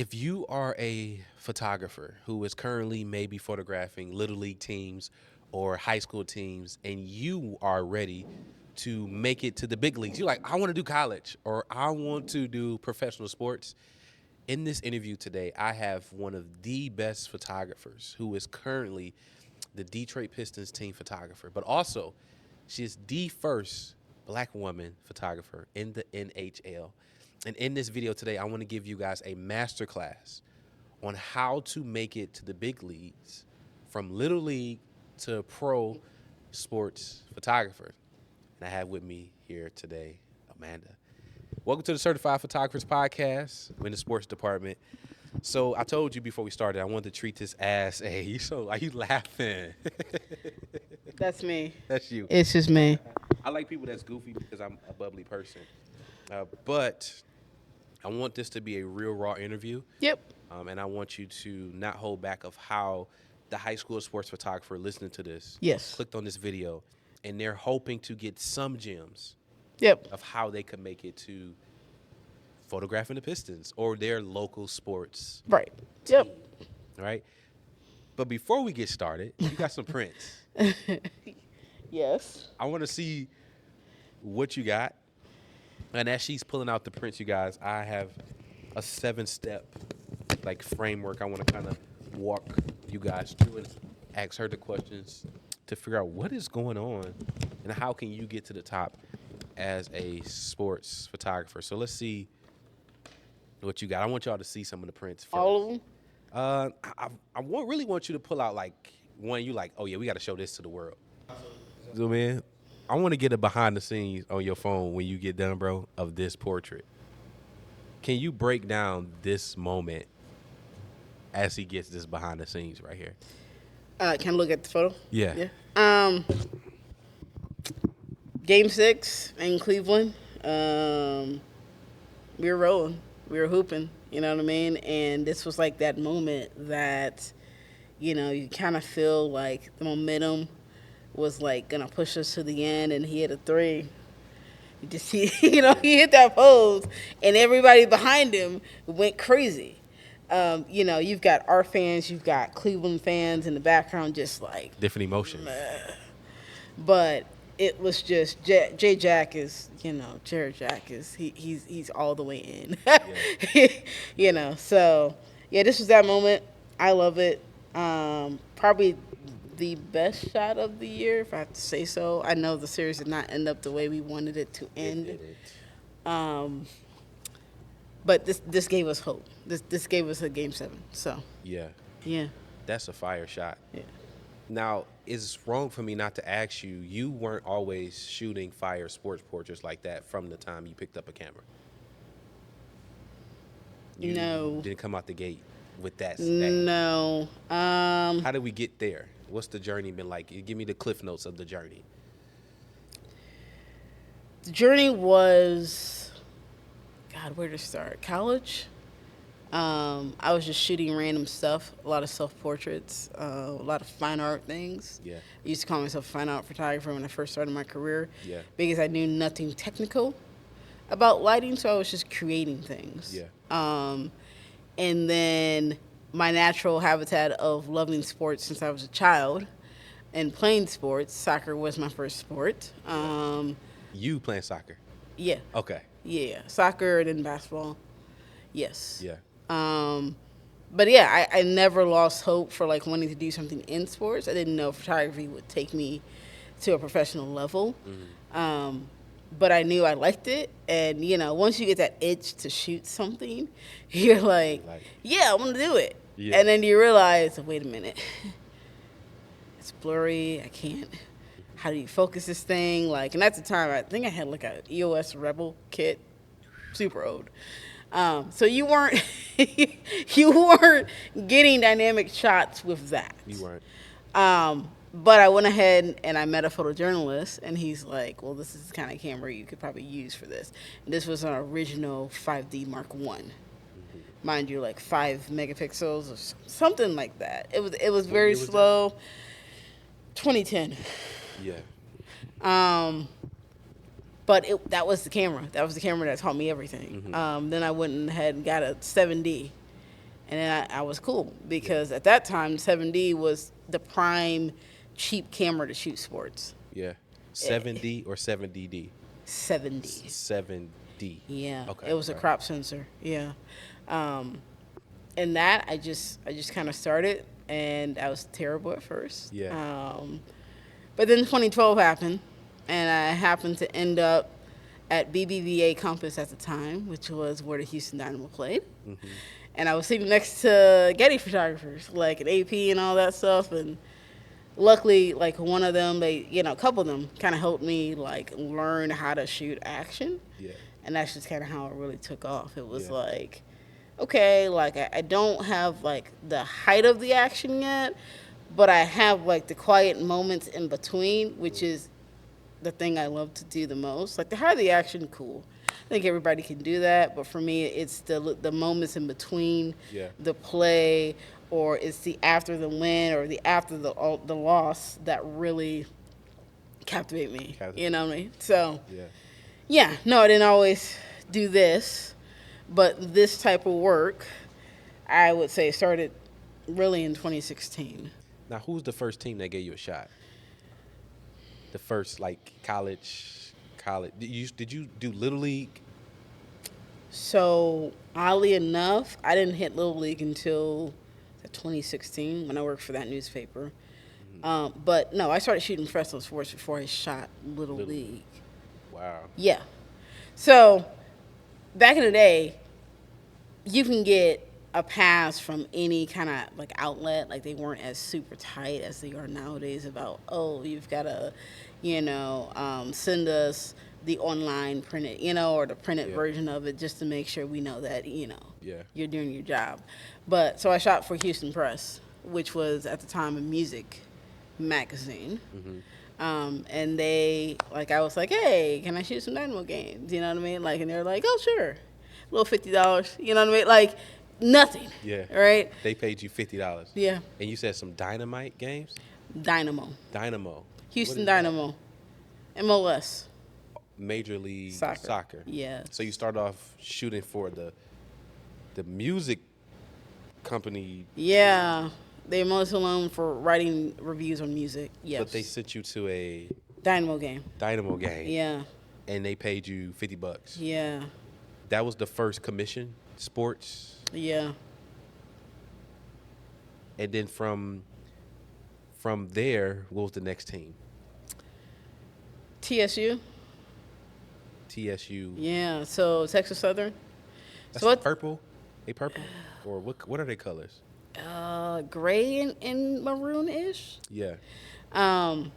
If you are a photographer who is currently maybe photographing little league teams or high school teams, and you are ready to make it to the big leagues, you're like, I want to do college or I want to do professional sports. In this interview today, I have one of the best photographers who is currently the Detroit Pistons team photographer, but also she is the first black woman photographer in the NHL. And in this video today, I want to give you guys a masterclass on how to make it to the big leagues from little league to pro sports photographer. And I have with me here today Amanda. Welcome to the Certified Photographers Podcast. We're in the sports department. So I told you before we started, I wanted to treat this as a. So are you laughing? That's me. That's you. It's just me. I like people that's goofy because I'm a bubbly person. But I want this to be a real raw interview. Yep. And I want you to not hold back of how the high school sports photographer listening to this Yes. clicked on this video, and they're hoping to get some gems Yep. of how they could make it to photographing the Pistons or their local sports. Right. Yep. All right. But before we get started, you got some prints. Yes. I want to see what you got. And as she's pulling out the prints, you guys, I have a 7-step like framework. I want to kind of walk you guys through and ask her the questions to figure out what is going on and how can you get to the top as a sports photographer. So let's see what you got. I want y'all to see some of the prints first. All of them. Really want you to pull out like one you like, oh yeah, we got to show this to the world. Zoom in. I want to get a behind the scenes on your phone when you get done, bro, of this portrait. Can you break down this moment as he gets this behind the scenes right here? Can I look at the photo? Yeah. Yeah. Game 6 in Cleveland. We were rolling. We were hooping. You know what I mean? And this was like that moment that, you kind of feel like the momentum was like gonna push us to the end, and he hit a three. You just see, he hit that pose, and everybody behind him went crazy. You've got our fans, you've got Cleveland fans in the background, just like Different emotions. But it was just Jay Jack is, Jared Jack is he's all the way in. Yeah. So yeah, this was that moment. I love it. Probably the best shot of the year, if I have to say so. I know the series did not end up the way we wanted it to end. It didn't. But this gave us hope. This gave us a Game 7. So Yeah. yeah. That's a fire shot. Yeah. Now, it's wrong for me not to ask you, you weren't always shooting fire sports portraits like that from the time you picked up a camera. You No. didn't come out the gate with that. No. How did we get there? What's the journey been like? Give me the cliff notes of the journey. The journey was, God, where to start? College. I was just shooting random stuff, a lot of self-portraits, a lot of fine art things. Yeah. I used to call myself a fine art photographer when I first started my career. Yeah. Because I knew nothing technical about lighting, so I was just creating things. Yeah. And then my natural habitat of loving sports since I was a child and playing sports, soccer was my first sport. You playing soccer? Yeah. Okay. Yeah. Soccer and then basketball. Yes. Yeah. But yeah, I never lost hope for like wanting to do something in sports. I didn't know photography would take me to a professional level. Mm-hmm. But I knew I liked it. And, once you get that itch to shoot something, you're like, yeah, I want to do it. Yeah. And then you realize, wait a minute, it's blurry. I can't. How do you focus this thing? Like, and at the time, I think I had like a EOS Rebel kit, super old. So you weren't getting dynamic shots with that. You weren't. But I went ahead and I met a photojournalist, and he's like, well, this is the kind of camera you could probably use for this. And this was an original 5D Mark One. Mind you, like 5 megapixels or something like that. It was very slow. 2010. Yeah. But that was the camera. That was the camera that taught me everything. Then I went ahead and got a 7D. And then I was cool because at that time, 7D was the prime cheap camera to shoot sports. Yeah. 7D or 7DD? 7D. 7D. Yeah, Okay. it was a Right. crop sensor. Yeah, um, and that I just kind of started, and I was terrible at first. Yeah. But then 2012 happened, and I happened to end up at BBVA Compass at the time, which was where the Houston Dynamo played. Mm-hmm. And I was sitting next to Getty photographers, like an AP and all that stuff. And luckily, like one of them, a couple of them kind of helped me like learn how to shoot action. Yeah. And that's just kind of how it really took off. It was Yeah. like, okay, like I don't have like the height of the action yet, but I have like the quiet moments in between, which is the thing I love to do the most. Like the high of the action, cool. I think everybody can do that, but for me, it's the moments in between Yeah. the play, or it's the after the win or the after the loss that really captivate me. Captivate. You know what I mean? So Yeah. yeah, no, I didn't always do this, but this type of work, I would say, started really in 2016. Now, who's the first team that gave you a shot? The first, like, college. Did you do Little League? So, oddly enough, I didn't hit Little League until 2016 when I worked for that newspaper. But no, I started shooting professional sports before I shot Little League. Wow. Yeah. So, back in the day, you can get a pass from any kind of like outlet. Like they weren't as super tight as they are nowadays about, oh, you've got to, send us the online printed, or the printed version of it just to make sure we know that, Yeah. you're doing your job. But so I shot for Houston Press, which was at the time a music magazine. And they, like, I was like, hey, can I shoot some Dynamo games? You know what I mean? Like, and they're like, oh, sure. A little $50. You know what I mean? Like, nothing. Yeah. Right? They paid you $50. Yeah. And you said some Dynamite games? Dynamo. Dynamo. Houston What is that? Dynamo. MLS. Major League Soccer. Soccer. Yes. So you start off shooting for the music company, Yeah. They're most known for writing reviews on music. Yes. but they sent you to a Dynamo game. Dynamo game. Yeah. And they paid you $50. Yeah. That was the first commission, sports. Yeah. And then from there, what was the next team? TSU. TSU. Yeah. So Texas Southern. That's So what? purple? They purple? Or what are their colors? Gray and maroon-ish. Yeah. And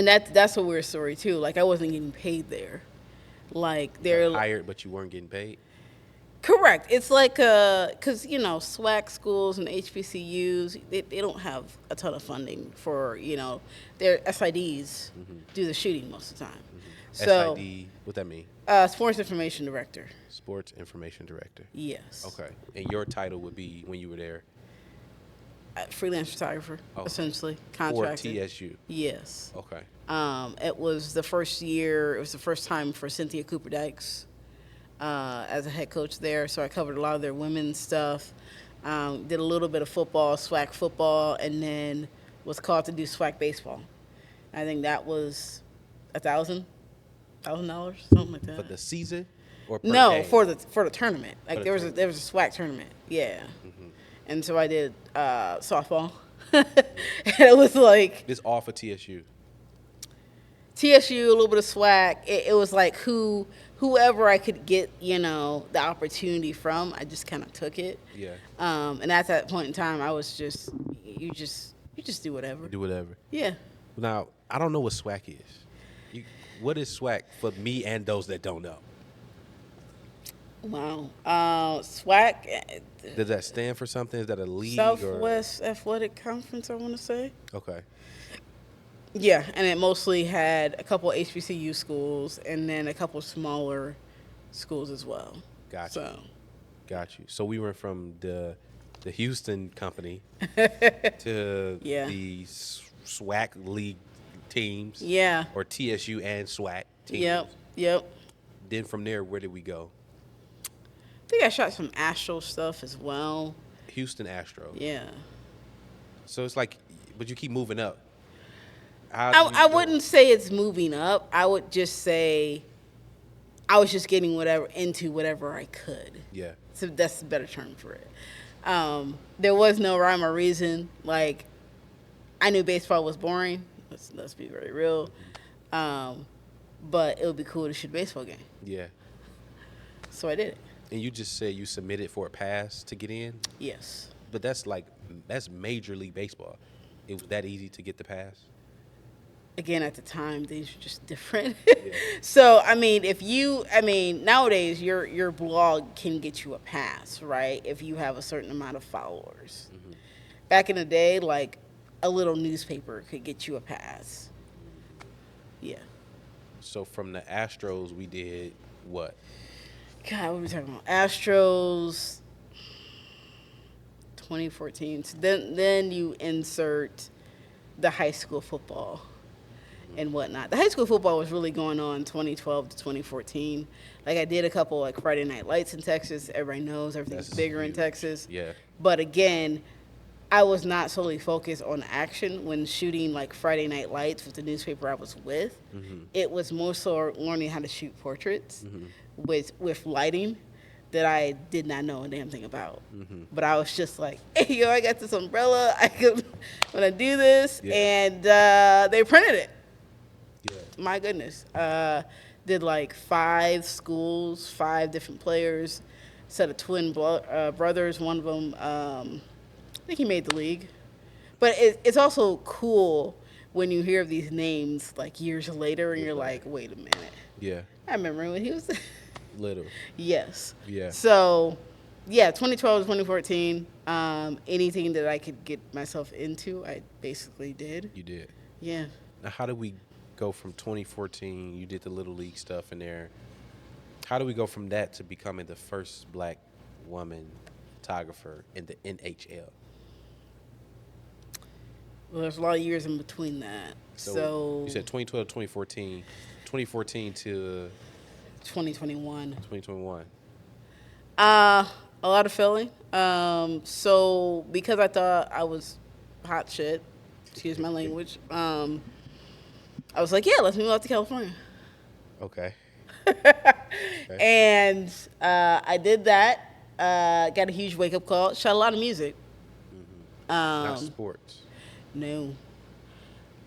that's a weird story too. Like I wasn't getting paid there. Like they're Hired, but you weren't getting paid? correct. It's like because SWAC schools and HBCUs they don't have a ton of funding for their SIDs do the shooting most of the time. So SID, what that mean? sports information director. Sports Information Director. Yes. Okay. And your title would be, when you were there, Freelance photographer, Oh. essentially for contracted. TSU. Yes. Okay. It was the first year. It was the first time for Cynthia Cooper Dykes as a head coach there. So I covered a lot of their women's stuff. Did a little bit of football, SWAC football, and then was called to do SWAC baseball. I think that was $1,000, something like that. For the season or per No, game? for the tournament. Like the there was tournament. a SWAC tournament. Yeah. And so I did softball. And it was like This all for TSU. TSU, a little bit of SWAC. It was like whoever I could get, the opportunity from, I just kind of took it. Yeah. And at that point in time, I was just you just do whatever. Do whatever. Yeah. Now, I don't know what SWAC is. What is SWAC for me and those that don't know? Wow. SWAC, Does that stand for something? Is that a league? Southwest Athletic Conference, I want to say. Or? Okay. Yeah, and it mostly had a couple HBCU schools and then a couple smaller schools as well. Gotcha. So, Got you. So we went from the Houston company to Yeah. the SWAC league teams. yeah. Or TSU and SWAC teams. Yep. Then from there, where did we go? think I shot some Astro stuff as well. Houston Astros. Yeah. So it's like, but you keep moving up. How do I you go? wouldn't say it's moving up. I would just say I was just getting whatever into whatever I could. Yeah. So that's the better term for it. There was no rhyme or reason. Like, I knew baseball was boring. Let's be very real. But it would be cool to shoot a baseball game. Yeah. So I did it. And you just said you submitted for a pass to get in, Yes. but that's Major League Baseball. It was that easy to get the pass. Again, at the time, things were just different. Yeah. So, nowadays, your blog can get you a pass, right? If you have a certain amount of followers. Mm-hmm. Back in the day, like, a little newspaper could get you a pass. Yeah. So from the Astros, we did what? God, what are we talking about? Astros, 2014. So then you insert the high school football and whatnot. The high school football was really going on 2012 to 2014. Like, I did a couple like Friday Night Lights in Texas. Everybody knows everything's That's bigger in huge. Texas. Yeah. But again, I was not solely focused on action when shooting like Friday Night Lights with the newspaper I was with. Mm-hmm. It was more so learning how to shoot portraits Mm-hmm. with lighting that I did not know a damn thing about. Mm-hmm. But I was just like, hey, yo, I got this umbrella. I'm gonna do this, Yeah. and they printed it. Yeah. My goodness. Did like 5 schools, 5 different players, set of twin brothers. One of them, I think he made the league. But it's also cool when you hear of these names like years later and you're like, wait a minute. Yeah. I remember when he was. Little. Yes. Yeah. So, yeah, 2012 to 2014, anything that I could get myself into, I basically did. You did. Yeah. Now, how do we go from 2014? You did the Little League stuff in there. How do we go from that to becoming the first black woman photographer in the NHL? Well, there's a lot of years in between that. So you said 2012 to 2014, 2014 to 2021. 2021. A lot of filling. So because I thought I was hot shit, excuse my language, I was like, yeah, let's move out to California. Okay. And I did that. Got a huge wake up call. Shot a lot of music. Not sports. No.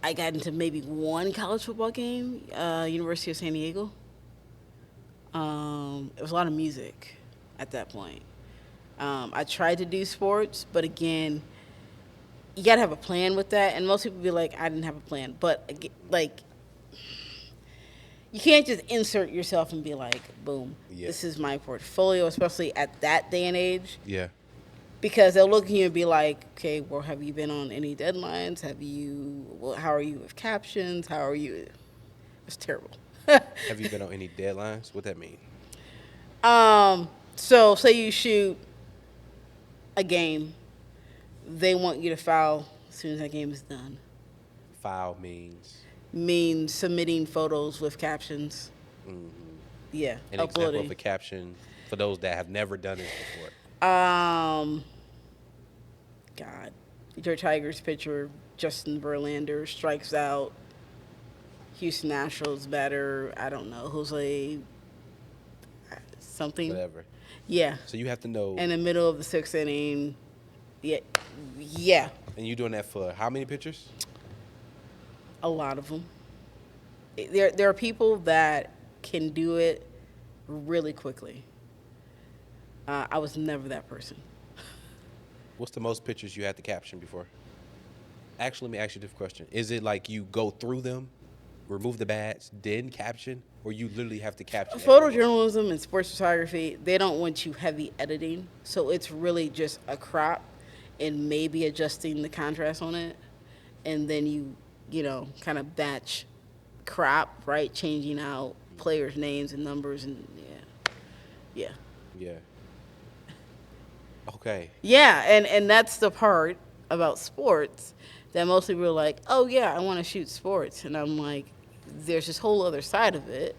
I got into maybe one college football game, University of San Diego. It was a lot of music at that point. I tried to do sports, but again, you got to have a plan with that. And most people be like, I didn't have a plan. But, like, you can't just insert yourself and be like, boom, Yeah. this is my portfolio, especially at that day and age. Yeah. Because they'll look at you and be like, okay, well, have you been on any deadlines? How are you with captions? How are you? It's terrible. Have you been on any deadlines? What that mean? So say you shoot a game, they want you to file as soon as that game is done. File means. Means submitting photos with captions. Mm-hmm. Yeah, An example uploading. of a caption for those that have never done it before. God, Detroit Tigers pitcher Justin Verlander strikes out. Houston Nationals batter, I don't know, Jose something. Whatever. Yeah. So you have to know. In the middle of the 6th inning. Yeah. And you doing that for how many pitchers? A lot of them. There are people that can do it really quickly. I was never that person. What's the most pictures you had to caption before? Actually, let me ask you this question. Is it like you go through them, remove the bats, then caption, or you literally have to caption? Photojournalism and sports photography, they don't want you heavy editing. So it's really just a crop and maybe adjusting the contrast on it. And then you kind of batch crop, right? Changing out players' names and numbers and yeah. Yeah. Okay. Yeah, and that's the part about sports that most people are like, oh, yeah, I want to shoot sports. And I'm like, there's this whole other side of it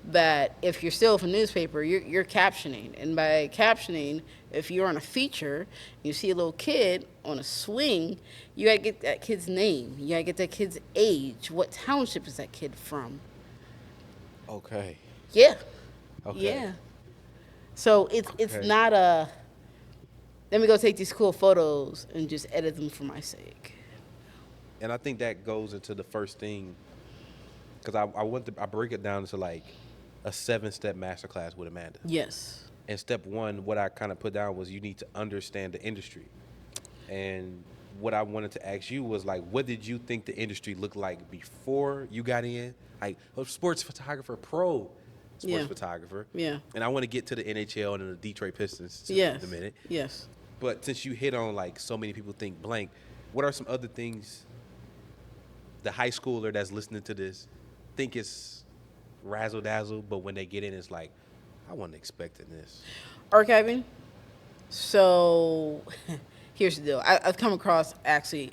that if you're still with a newspaper, you're captioning. And by captioning, if you're on a feature, you see a little kid on a swing, you got to get that kid's name. You got to get that kid's age. What township is that kid from? Okay. Yeah. Okay. Yeah. So it's Okay. not a, let me go take these cool photos and just edit them for my sake. And I think that goes into the first thing, because I break it down into like a 7-step masterclass with Amanda. Yes. And step one, what I kind of put down was you need to understand the industry. And what I wanted to ask you was like, what did you think the industry looked like before you got in? Like a sports photographer, pro sports Yeah. photographer. Yeah. And I want to get to the NHL and the Detroit Pistons Yes. in a minute. Yes. But since you hit on like so many people think blank, what are some other things the high schooler that's listening to this think is razzle dazzle, but when they get in, it's like, I wasn't expecting this. Archiving. So here's the deal. I've come across actually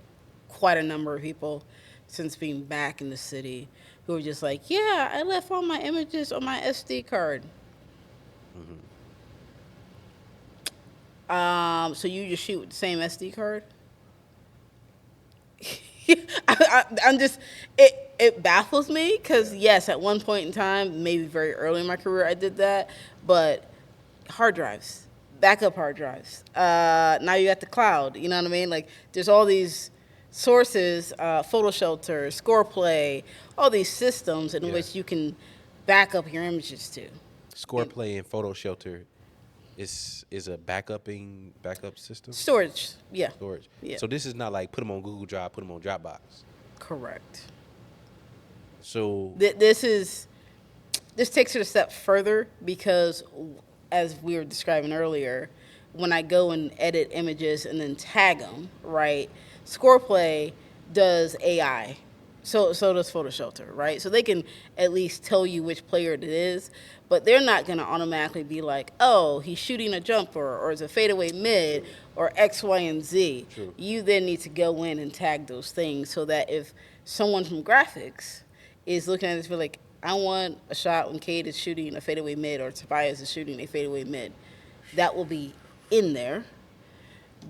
quite a number of people since being back in the city who are just like, yeah, I left all my images on my SD card. So you just shoot with the same SD card? I'm just, it baffles me because, yes, at one point in time, maybe very early in my career, I did that. But hard drives, backup hard drives. Now you got the cloud. You know what I mean? Like, there's all these sources, Photo Shelter, ScorePlay, all these systems in which you can back up your images to. ScorePlay and Photo Shelter is a backup system? Storage, yeah. Storage. Yeah. So this is not like put them on Google Drive, put them on Dropbox. Correct. So This takes it a step further because, as we were describing earlier, when I go and edit images and then tag them, right? ScorePlay does AI, so does Photo Shelter, right? So they can at least tell you which player it is, but they're not going to automatically be like, oh, he's shooting a jumper or it's a fadeaway mid or X, Y, and Z. True. You then need to go in and tag those things so that if someone from graphics is looking at this, be like, I want a shot when Cade is shooting a fadeaway mid or Tobias is shooting a fadeaway mid. That will be in there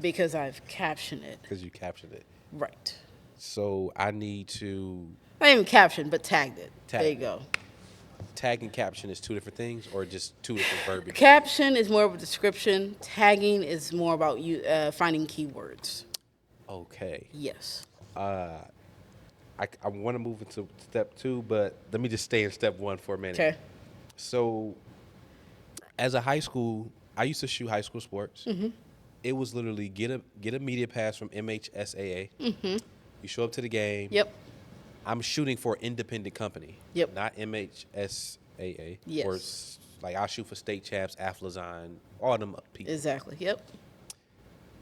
because I've captioned it. because you captured it. Right. So I need to Not even captioned, but tagged it. Tagged There you it. go. tag and caption is two different things, or just two different verbiage. Caption is more of a description. Tagging is more about you finding keywords. Okay. Yes. I want to move into step two, but let me just stay in step one for a minute. Okay. So, as a high school, I used to shoot high school sports. Mm-hmm. It was literally get a media pass from MHSAA. Mm-hmm. You show up to the game. Yep. I'm shooting for an independent company. Yep. Not MHSAA. Yes. Or like I shoot for state champs, Athlazine, all them people. Exactly. Yep.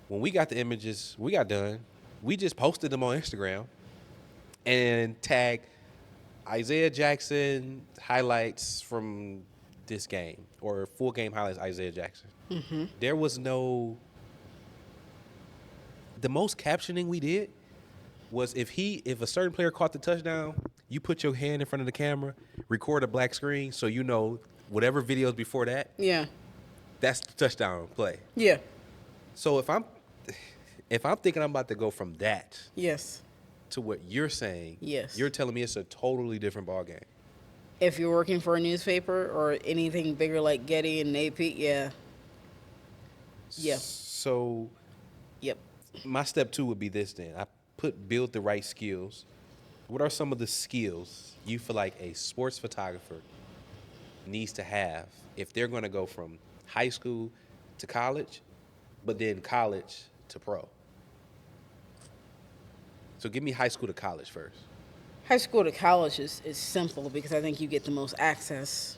When we got the images, we got done. We just posted them on Instagram and tagged Isaiah Jackson highlights from this game or full game highlights Isaiah Jackson. Mm-hmm. There was no. The most captioning we did was if a certain player caught the touchdown, you put your hand in front of the camera, record a black screen, so you know whatever videos before that, Yeah. that's the touchdown play. Yeah. So if I'm thinking I'm about to go from that Yes. to what you're saying, Yes. you're telling me it's a totally different ballgame. If you're working for a newspaper or anything bigger like Getty and AP, yeah. Yeah. So Yep. my step two would be this then. I build the right skills. What are some of the skills you feel like a sports photographer needs to have if they're going to go from high school to college, but then college to pro? So give me high school to college first. High school to college is simple because I think you get the most access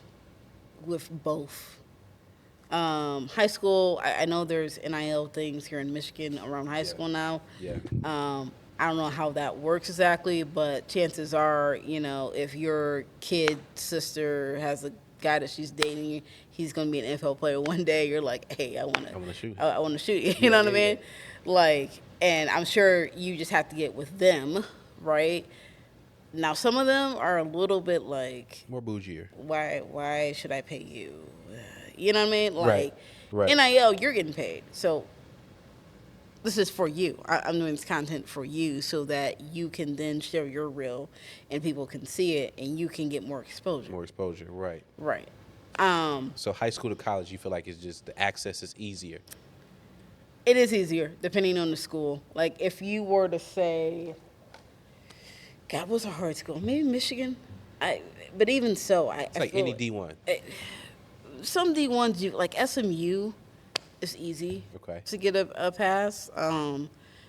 with both. High school, I know there's NIL things here in Michigan around high school now. Yeah. I don't know how that works exactly, but chances are, if your kid's sister has a guy that she's dating, he's going to be an NFL player one day, you're like, hey, I want wanna shoot. I want to shoot you. You know what I mean? Yeah. Like, and I'm sure you just have to get with them, right? Now some of them are a little bit like, More bougier. why should I pay you? You know what I mean? Right. Like Right. NIL, you're getting paid. So this is for you. I'm doing this content for you so that you can then share your reel and people can see it and you can get more exposure. More exposure. Right. Right. So high school to college, you feel like it's just the access is easier. It is easier depending on the school. Like if you were to say, God, what's a hard school? Maybe Michigan. But even so, It's I like feel any D1. some D1s you like SMU is easy Okay. to get a pass.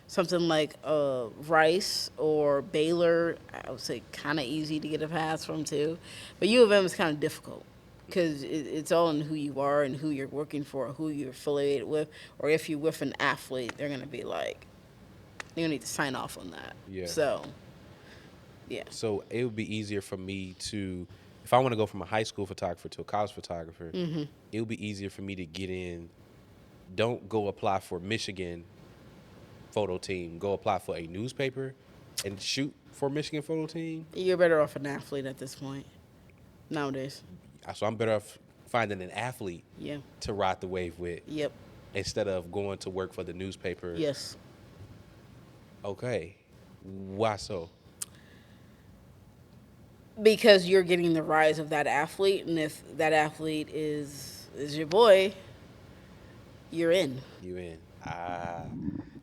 Something like Rice or Baylor, I would say kind of easy to get a pass from too. But U of M is kind of difficult because it's all in who you are and who you're working for, who you're affiliated with, or if you're with an athlete, they're gonna be like, you're gonna need to sign off on that. Yeah. So, yeah. So it would be easier for me to, if I want to go from a high school photographer to a college photographer, it would be easier for me to get in. Don't go apply for Michigan photo team. Go apply for a newspaper and shoot for Michigan photo team. You're better off an athlete at this point nowadays. So I'm better off finding an athlete Yeah. to ride the wave with Yep. instead of going to work for the newspaper. Yes. Okay. Why so? Because you're getting the rise of that athlete, and if that athlete is your boy, you're in. You in.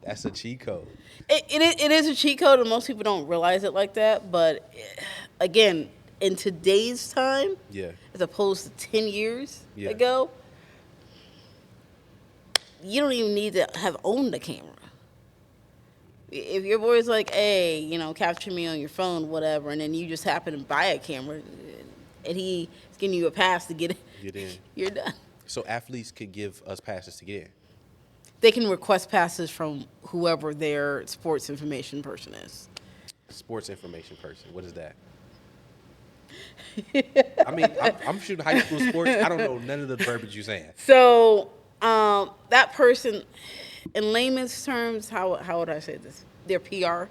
That's a cheat code. It is a cheat code, and most people don't realize it like that. But again, in today's time, Yeah. as opposed to 10 years Yeah. ago, you don't even need to have owned a camera. If your boy's like, hey, capture me on your phone, whatever, and then you just happen to buy a camera, and he's giving you a pass to get Get in. you're done. So athletes could give us passes to get in. They can request passes from whoever their sports information person is. Sports information person. What is that? I mean, I'm shooting high school sports. I don't know none of the verbiage you're saying. So that person, in layman's terms, how would I say this? Their PR,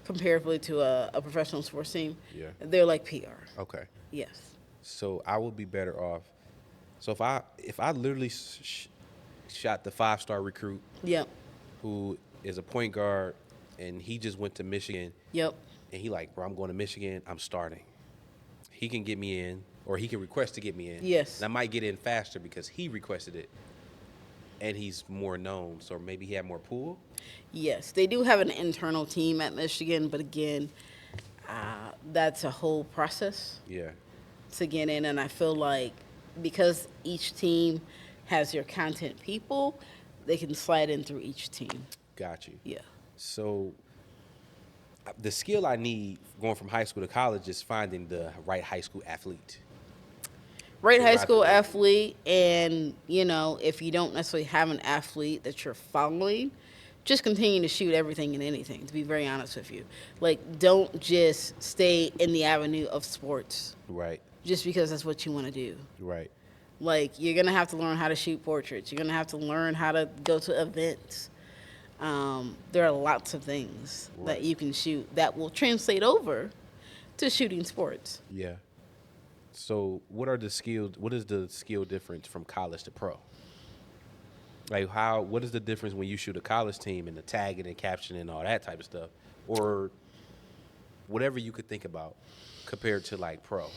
comparatively to a professional sports team, Yeah. they're like PR. Okay. Yes. So I would be better off. So if I literally shot the 5-star recruit Yep. who is a point guard and he just went to Michigan Yep. and he like, bro, I'm going to Michigan. I'm starting. He can get me in, or he can request to get me in. Yes. And I might get in faster because he requested it, and he's more known. So maybe he had more pull. Yes. They do have an internal team at Michigan, but again, that's a whole process Yeah. to get in, and I feel like because each team has their content people, they can slide in through each team. Got you. Yeah. So the skill I need going from high school to college is finding the right high school athlete. Right high Right. school athlete, and if you don't necessarily have an athlete that you're following, just continue to shoot everything and anything, to be very honest with you. Like, don't just stay in the avenue of sports Right. just because that's what you want to do. Right. Like, you're going to have to learn how to shoot portraits. You're going to have to learn how to go to events. There are lots of things Right. that you can shoot that will translate over to shooting sports. Yeah. So what is the skill difference from college to pro? Like what is the difference when you shoot a college team and the tagging and captioning and all that type of stuff, or whatever you could think about compared to like pro?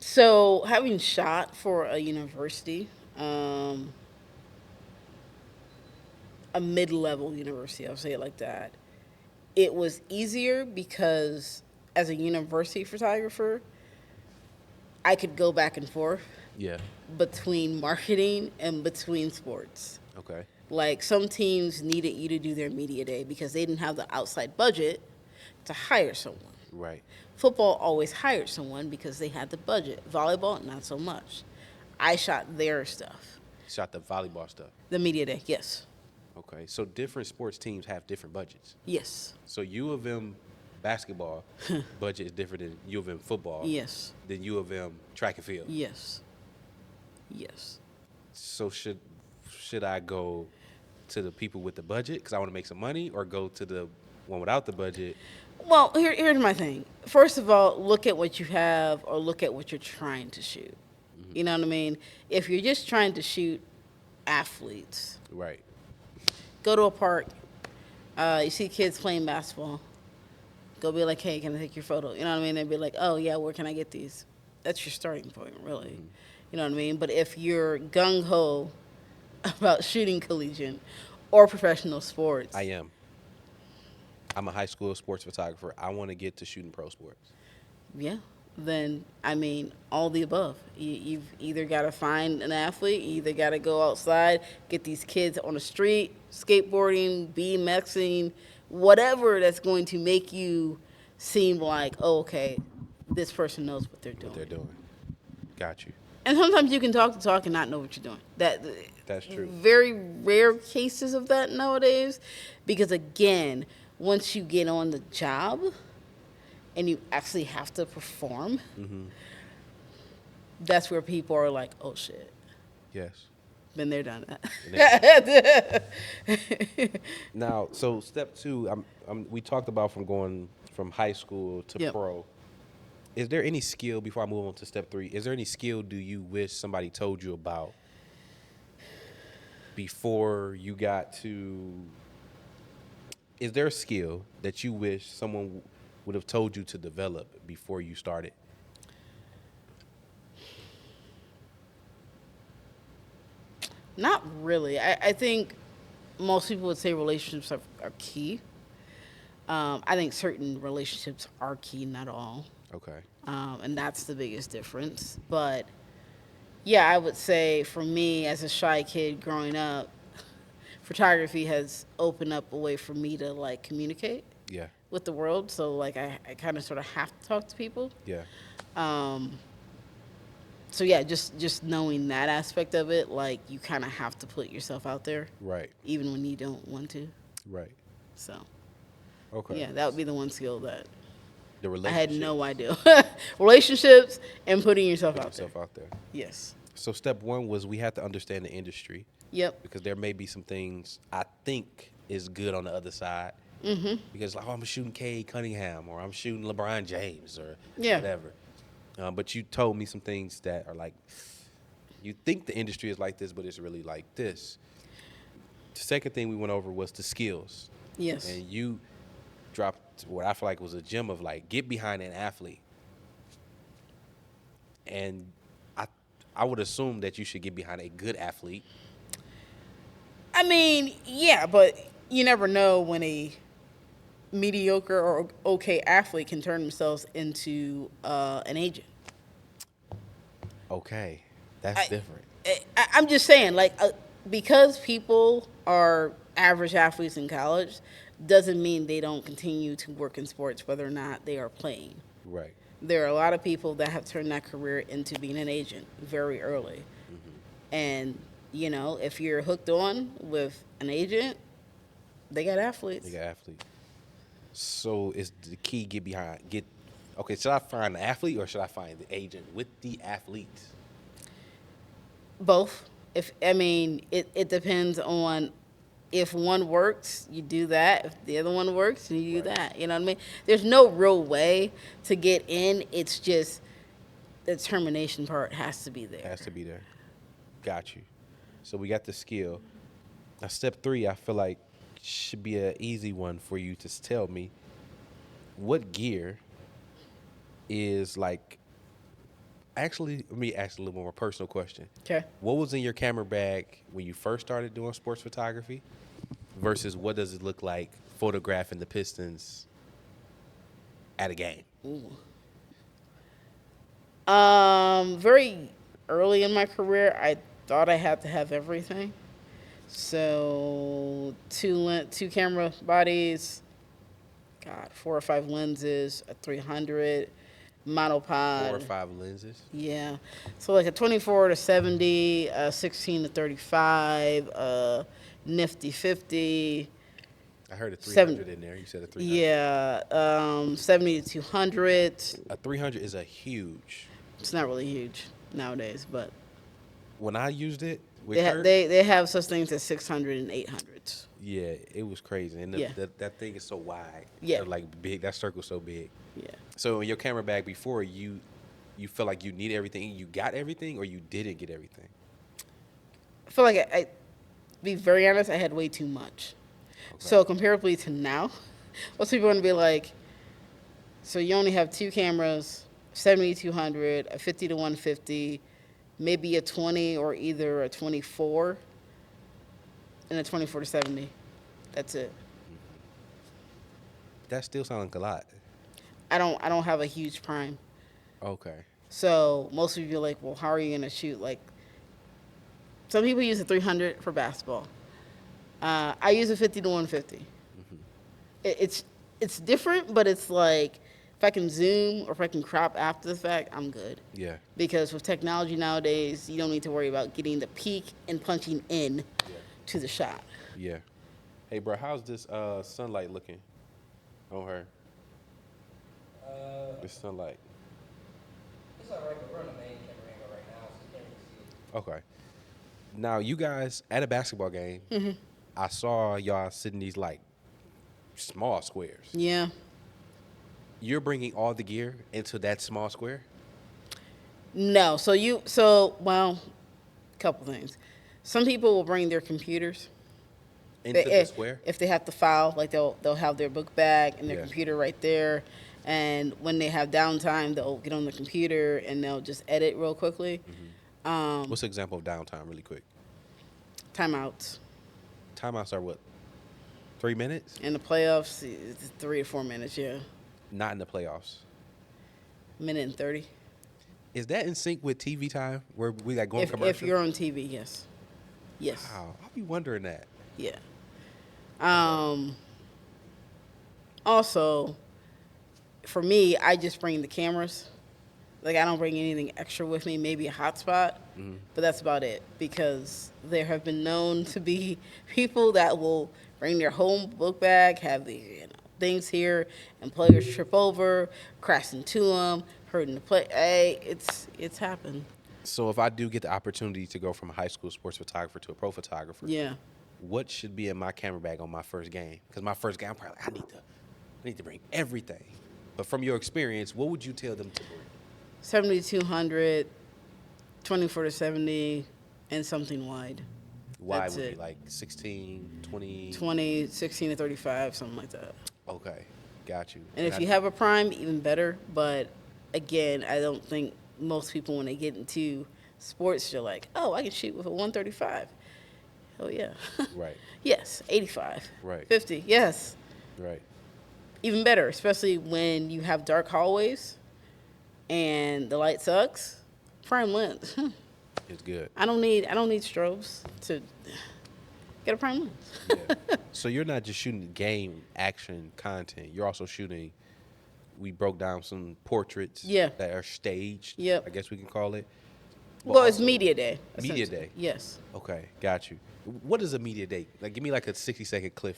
So, having shot for a university, a mid-level university, I'll say it like that, it was easier because as a university photographer, I could go back and forth Yeah. between marketing and between sports. Okay. Like, some teams needed you to do their media day because they didn't have the outside budget to hire someone. Right. Football always hired someone because they had the budget. Volleyball, not so much. I shot their stuff. Shot the volleyball stuff. The media day, yes. Okay. So different sports teams have different budgets. Yes. So U of M basketball budget is different than U of M football. Yes. Than U of M track and field. Yes. Yes. So should I go to the people with the budget because I want to make some money, or go to the one without the budget. Well, here's my thing. First of all, look at what you have or look at what you're trying to shoot. Hmm. You know what I mean? If you're just trying to shoot athletes, Right. go to a park, you see kids playing basketball, go be like, hey, can I take your photo? You know what I mean? They'd be like, oh, yeah, where can I get these? That's your starting point, really. Hmm. You know what I mean? But if you're gung ho about shooting collegiate or professional sports, I am. I'm a high school sports photographer. I want to get to shooting pro sports. yeah, then I mean, all the above. You've either got to find an athlete, you either got to go outside, get these kids on the street, skateboarding, BMXing, whatever that's going to make you seem like, oh, okay, this person knows what they're What doing. they're doing. Got you. And sometimes you can talk the talk and not know what you're doing. That's true. Very rare cases of that nowadays, because again, once you get on the job and you actually have to perform, Hmm. that's where people are like, oh shit, Yes. been there, done And that. Now, so step two, we talked about from going from high school to Yep. pro. Is there any skill, before I move on to step three, is there any skill do you wish somebody told you about before you got to, is there a skill that you wish someone would have told you to develop before you started? Not really. I think most people would say relationships are key. I think certain relationships are key, not all. Okay. And that's the biggest difference. But yeah, I would say for me as a shy kid growing up, photography has opened up a way for me to like communicate Yeah. with the world. So like I kind of sort of have to talk to people. Yeah. So yeah, just knowing that aspect of it, like you kind of have to put yourself out there, Right. even when you don't want to. Right. So Okay. yeah, that would be the one skill that The I relationship. had no idea. Relationships and putting yourself Put out there. yourself out there. Yes. So step one was we had to understand the industry, Yep. because there may be some things I think is good on the other side. Mm-hmm. Because like, oh, I'm shooting Cade Cunningham or I'm shooting LeBron James or Yeah. whatever. But you told me some things that are like, you think the industry is like this, but it's really like this. The second thing we went over was the skills. Yes. And you dropped what I feel like was a gem of like, get behind an athlete. And I would assume that you should get behind a good athlete. I mean, yeah, but you never know when a mediocre or okay athlete can turn themselves into an agent. Okay, that's different. I'm just saying, like, because people are average athletes in college, doesn't mean they don't continue to work in sports, whether or not they are playing. Right. There are a lot of people that have turned that career into being an agent very early. Mm-hmm. And, you know, if you're hooked on with an agent, they got athletes. They got athletes. So is the key okay, should I find the athlete or should I find the agent with the athlete? Both. It depends on if one works, you do that. If the other one works, you do Right. that. You know what I mean? There's no real way to get in. It's just the determination part has to be there. Has to be there. Got you. So we got the skill. Now step three, I feel like should be an easy one for you to tell me. What gear is like? Actually, let me ask a little more personal question. Okay. What was in your camera bag when you first started doing sports photography versus what does it look like photographing the Pistons at a game? Ooh. Very early in my career, I thought I had to have everything. So two camera bodies, 4 or 5 lenses, a 300 monopod. 4 or 5 lenses. Yeah. So like a 24 to 70, 16 to 35, nifty 50. I heard a 300 Seven- in there. You said a 300. Yeah. 70 to 200. A 300 is a huge. It's not really huge nowadays, but When I used it, with Kurt. They have such things as 600 and 800s. Yeah, it was crazy, and Yeah. that thing is so wide. Yeah. Or like big. That circle's so big. Yeah. So in your camera bag before, you felt like you needed everything, you got everything, or you didn't get everything. I feel like to be very honest, I had way too much. Okay. So comparably to now, most people want to be like, so you only have two cameras, 70-200, a 50 to 150, maybe a 20 or either a 24, and a 24 to 70. That's it. That still sounds like a lot. I don't have a huge prime. Okay. So most people are like, well, how are you gonna shoot? Like, some people use a 300 for basketball. I use a 50 to 150. It's different, but it's like if I can zoom or if I can crop after the fact, I'm good. Yeah. Because with technology nowadays, you don't need to worry about getting the peak and punching in to the shot. Yeah. Hey, bro, how's this sunlight looking on her? This sunlight. It's all right, but we're on the main camera angle right now, so you can't really see it. Okay. Now, you guys at a basketball game, I saw y'all sitting these like small squares. Yeah. You're bringing all the gear into that small square? No. Well, a couple things. Some people will bring their computers. Into the square? If they have to file, like they'll have their book bag and their Yeah. computer right there. And when they have downtime, they'll get on the computer and they'll just edit real quickly. What's an example of downtime, really quick? Timeouts. Timeouts are what? 3 minutes? In the playoffs, it's 3 to 4 minutes, yeah. Not in the playoffs. Minute and 30. Is that in sync with TV time where we like going commercial? If you're on TV, yes. Yes. Wow, I'll be wondering that. Yeah. Also, for me, I just bring the cameras. Like, I don't bring anything extra with me, maybe a hotspot, but that's about it. Because there have been known to be people that will bring their home book bag, have the things here, and players trip over, crash into them, hurting the play. Hey, it's happened. So if I do get the opportunity to go from a high school sports photographer to a pro photographer, Yeah. what should be in my camera bag on my first game? Because my first game, I'm probably like, I need to bring everything. But from your experience, what would you tell them to bring? 70-200, 24 to 70, and something wide. Why That's would it. be like 16, 20? 20, 16 to 35, something like that. Okay, got you. And if you have a prime, even better. But again, I don't think most people, when they get into sports, they're like, oh, I can shoot with a 135. Oh, yeah. Right, Yes, 85. Right. 50, yes. right. Even better, especially when you have dark hallways and the light sucks. Prime lens. It's good. I don't need strobes to get a prime lens. Yeah. So you're not just shooting game action content. You're also shooting. We broke down some portraits. Yeah. That are staged. Yep. I guess we can call it. Well, it's also- media day. Media essentially. day. Yes. Okay, got you. What is a media day? Like, give me like a 60-second clip.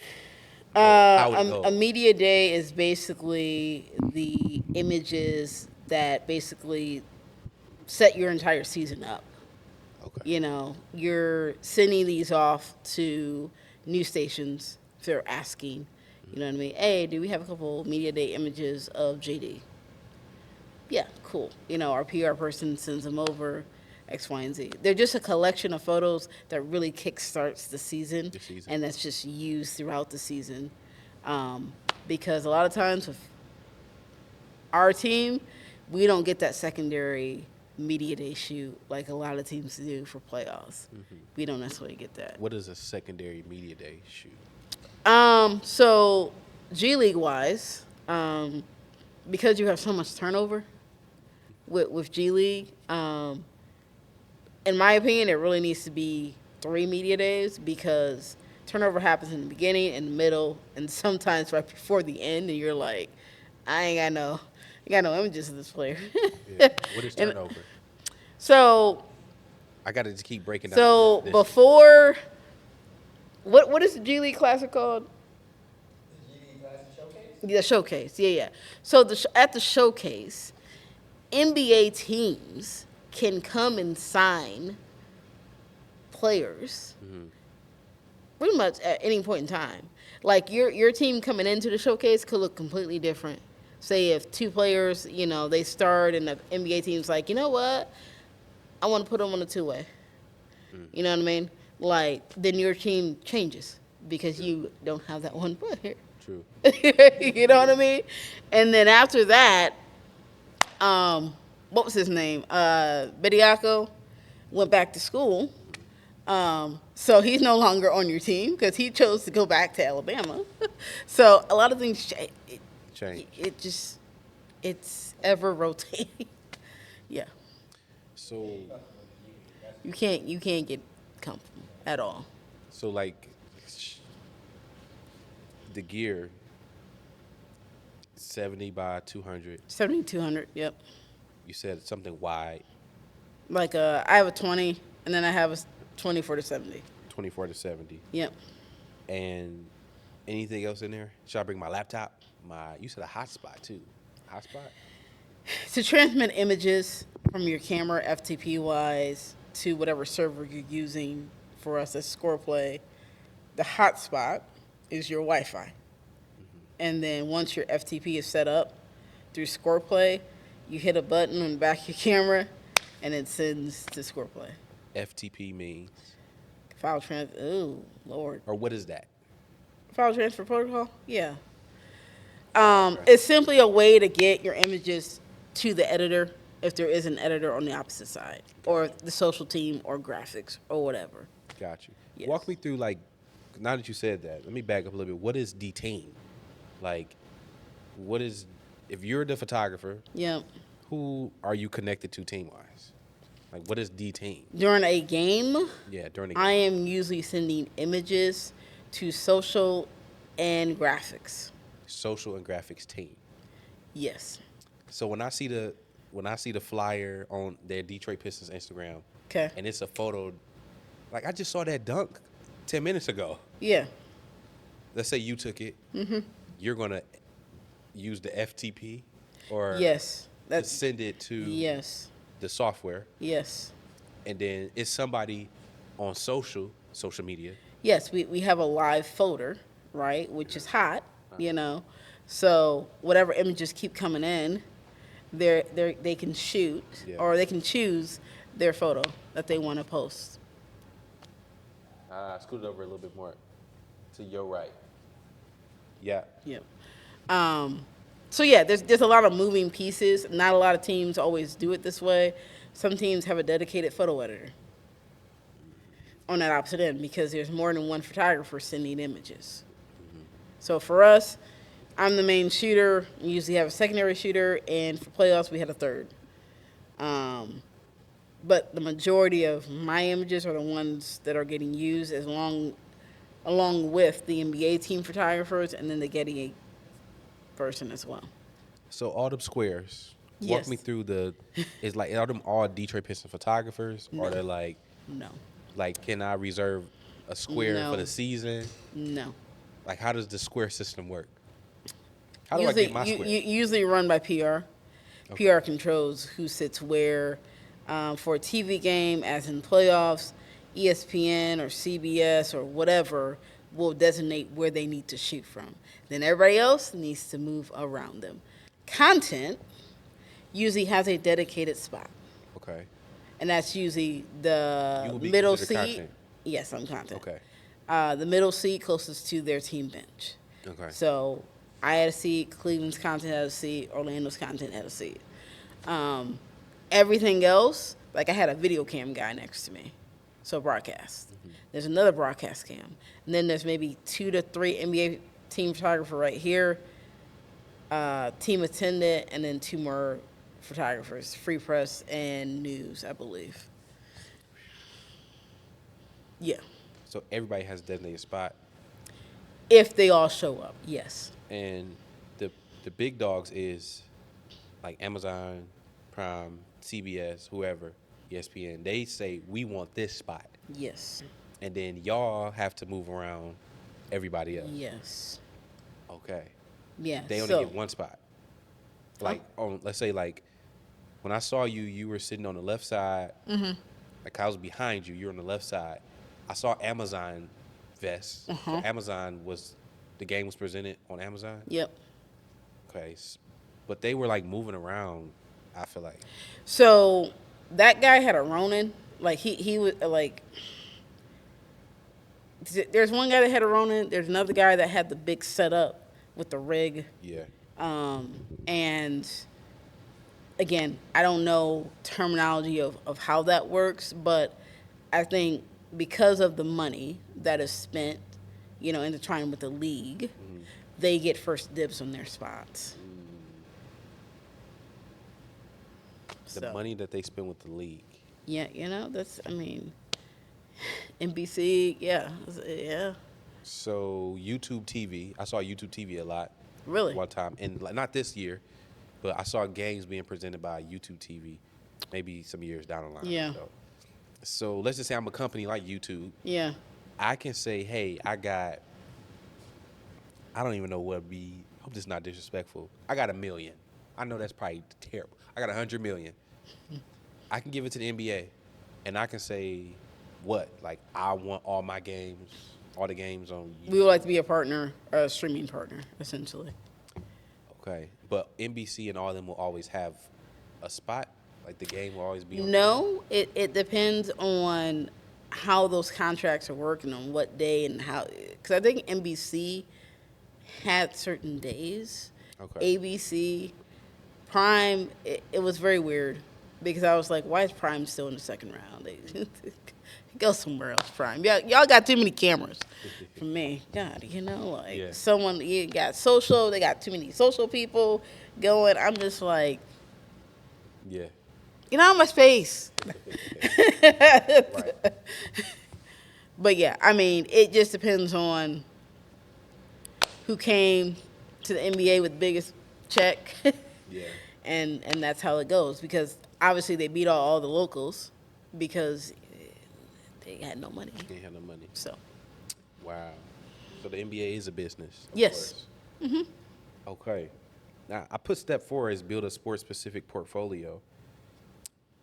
How it goes. A media day is basically the images that basically set your entire season up. Okay. You know, you're sending these off to news stations if they're asking. You know what I mean? Hey, do we have a couple media day images of JD? Yeah, cool. You know, our PR person sends them over, X, Y, and Z. They're just a collection of photos that really kickstarts the season, and that's just used throughout the season. Because a lot of times with our team, we don't get that secondary media day shoot like a lot of teams do for playoffs. We don't necessarily get that. What is a secondary media day shoot? So G League wise, because you have so much turnover with G League, in my opinion, it really needs to be 3 media days because turnover happens in the beginning, in the middle, and sometimes right before the end, and you're like, I ain't got no images of this player. Yeah. What is And- turnover? So I got to just keep breaking down. so this. before, what is the G League Classic called? The GD Classic Showcase? The showcase, yeah. So at the showcase, NBA teams can come and sign players pretty much at any point in time. Like your team coming into the showcase could look completely different. Say if two players, they start and the NBA team's like, you know what, I want to put them on a two-way. You know what I mean? Like then your team changes because you don't have that one player. True. You know what I mean? And then after that, what was his name? Bediako went back to school. So he's no longer on your team because he chose to go back to Alabama. So a lot of things Change. It's ever rotating. Yeah. So You can't get comfortable at all. so like the gear 70 by 200. 7,200. Yep. You said something wide, Like I have a 20, and then I have a 24 to 70. 24 to 70. Yep. And anything else in there? Should I bring my laptop? You said a hotspot too. Hotspot? To transmit images from your camera, FTP wise, to whatever server you're using for us as ScorePlay, the hotspot is your Wi-Fi. And then once your FTP is set up through ScorePlay, you hit a button on the back of your camera, and it sends to ScorePlay. FTP means, File transfer. Oh Lord. or what is that? File transfer protocol. Yeah. It's simply a way to get your images to the editor if there is an editor on the opposite side, or the social team, or graphics, or whatever. Got you. Yes. Walk me through, like, now that you said that, let me back up a little bit. What is detain? Like, what is, if you're the photographer, Yeah. who are you connected to team-wise? Like, what is detain? During a game, Yeah, during the I game. am usually sending images to social and graphics. Social and graphics team. Yes. So when I see the flyer on their Detroit Pistons Instagram, Okay. and it's a photo, like I just saw that dunk 10 minutes ago. Yeah. Let's say you took it. Mm-hmm. You're gonna use the FTP, or Yes. to send it to Yes. the software, Yes. and then it's somebody on social media. Yes, we have a live folder, right, which is hot, So whatever images keep coming in, they can shoot, Yeah. or they can choose their photo that they want to post. Scoot it over a little bit more to your right. Yeah. Yep. So yeah, there's a lot of moving pieces. Not a lot of teams always do it this way. Some teams have a dedicated photo editor on that opposite end because there's more than one photographer sending images. So for us, I'm the main shooter. We usually have a secondary shooter, and for playoffs, we had a third. But the majority of my images are the ones that are getting used along with the NBA team photographers and then the Getty person as well. So all them squares. Walk Yes. me through is like, are them all Detroit Pistons photographers? No. Or they're like, No. can I reserve a square No. for the season? No. Like, how does the square system work? How do Usually, I get my square? usually run by PR. PR controls who sits where. For a TV game, as in playoffs, ESPN or CBS or whatever will designate where they need to shoot from. Then everybody else needs to move around them. Content usually has a dedicated spot, Okay. and that's usually You the will be middle considered seat. content. Yes, I'm content. Okay. The middle seat closest to their team bench. Okay. So I had a seat, Cleveland's content had a seat, Orlando's content had a seat. Everything else, like I had a video cam guy next to me, so broadcast. There's another broadcast cam. And then there's maybe 2 to 3 NBA team photographer right here, team attendant, and then 2 more photographers, free press and news, I believe. Yeah. So everybody has a designated spot, If they all show up, yes. and the big dogs is like Amazon, Prime, CBS, whoever, ESPN. They say we want this spot, Yes. and then y'all have to move around everybody else. Yes. Okay. Yeah. They only get one spot. Like let's say like when I saw you, you were sitting on the left side. Mm-hmm. Like I was behind you. You're on the left side. I saw Amazon vests. So Uh-huh. Amazon the game was presented on Amazon. Yep. Okay, but they were like moving around. I feel like. So that guy had a Ronin. Like he was like. There's one guy that had a Ronin. There's another guy that had the big setup with the rig. Yeah. And again, I don't know terminology of how that works, but I think because of the money that is spent, intertwined with the league, they get first dibs on their spots. The So, money that they spend with the league. yeah, NBC, yeah, So YouTube TV, I saw YouTube TV a lot. really, One time, and not this year, but I saw games being presented by YouTube TV, maybe some years down the line. Yeah. So let's just say I'm a company like YouTube. yeah, I can say, hey, I don't even know what would be. I hope this is not disrespectful. I got $1 million. I know that's probably terrible. I got 100 million. I can give it to the NBA, and I can say, what? Like, I want all my games, all the games on YouTube. we would like to be a partner, a streaming partner, essentially. Okay, but NBC and all of them will always have a spot. Like the game will always be on. No, it depends on how those contracts are working on what day and how. Because I think NBC had certain days. Okay. ABC, Prime, it was very weird because I was like, why is Prime still in the second round? Go somewhere else, Prime. Y'all got too many cameras for me. God, like Yeah. someone, you got social, they got too many social people going. I'm just like, Yeah. get out of my space. Right. But yeah, it just depends on who came to the NBA with the biggest check. Yeah. and that's how it goes because obviously they beat all the locals because they had no money. They ain't have no money. So, Wow. So the NBA is a business. Of yes. course. Okay. Now I put step 4 is build a sports specific portfolio.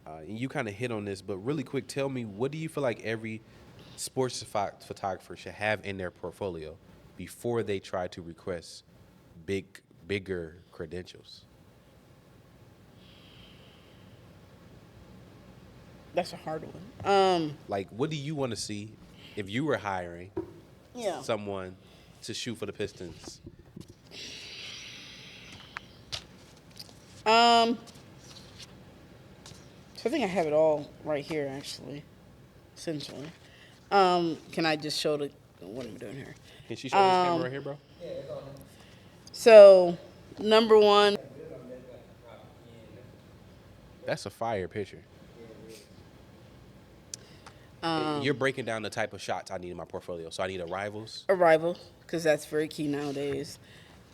And you kind of hit on this, but really quick, tell me, what do you feel like every sports photographer should have in their portfolio before they try to request bigger credentials? That's a hard one. Like, what do you want to see if you were hiring Yeah. someone to shoot for the Pistons? So I think I have it all right here, actually, essentially. Can I just show what am I doing here? Can she show this camera right here, bro? Yeah, it's on. So, number one, That's a fire picture. You're breaking down the type of shots I need in my portfolio. So I need arrivals. arrival, because that's very key nowadays.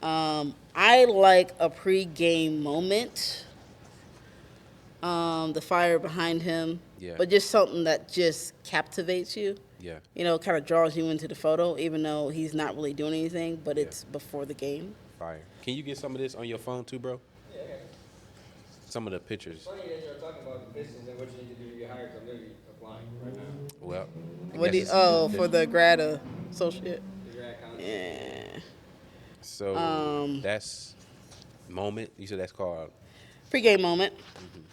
I like a pre-game moment. The fire behind him. Yeah. But just something that just captivates you. Yeah. Kind of draws you into the photo, even though he's not really doing anything, but Yeah. it's before the game. Fire. Can you get some of this on your phone too, bro? Yeah, okay. Some of the pictures. Funny that you're talking about the Pistons and what you need to do to get hired. 'Cause I'm literally applying right now. Well. I What do you, guess it's- for the grad associate? The grad college. Yeah. So that's moment. You said that's called. Pre-game moment.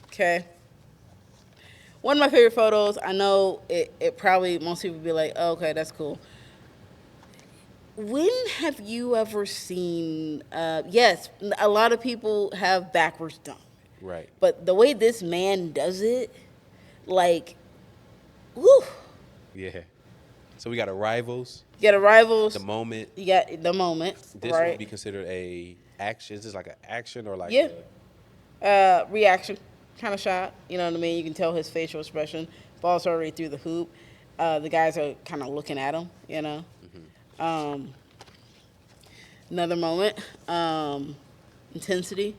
Okay. One of my favorite photos, I know it probably, most people be like, oh, okay, that's cool. When have you ever seen, yes, a lot of people have backwards dunk. Right. But the way this man does it, like, whew. Yeah. So we got arrivals. You got arrivals. The moment. You got the moment, This right? would be considered a action. Is this like an action or like? Yeah. Reaction kind of shot. You know what I mean? You can tell his facial expression. Ball's already through the hoop. The guys are kind of looking at him, Another moment, intensity.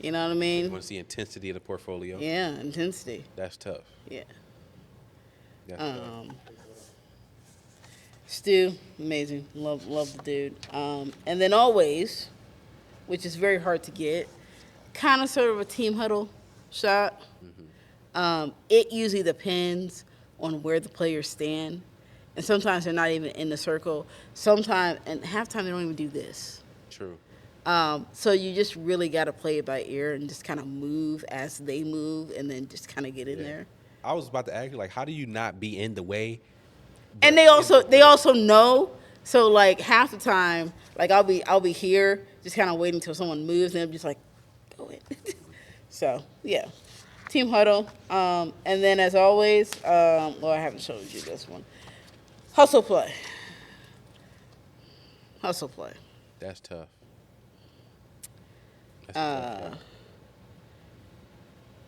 You know what I You mean? want to see intensity in the portfolio. Yeah, intensity. That's tough. Yeah. That's tough. Stu, amazing. Love the dude. And then always, which is very hard to get, kind of sort of a team huddle shot. It usually depends on where the players stand. and sometimes they're not even in the circle. Sometimes, and half time they don't even do this. True. So you just really got to play it by ear and just kind of move as they move, and then just kind of get in Yeah. there. I was about to ask you, like, how do you not be in the way? And but in the they way? also know. So like half the time, like I'll be here just kind of waiting until someone moves, and I'm just like, go ahead. So yeah, team huddle. And then as always, well, I haven't showed you this one. Hustle play. Hustle play. That's tough. That's a tough part.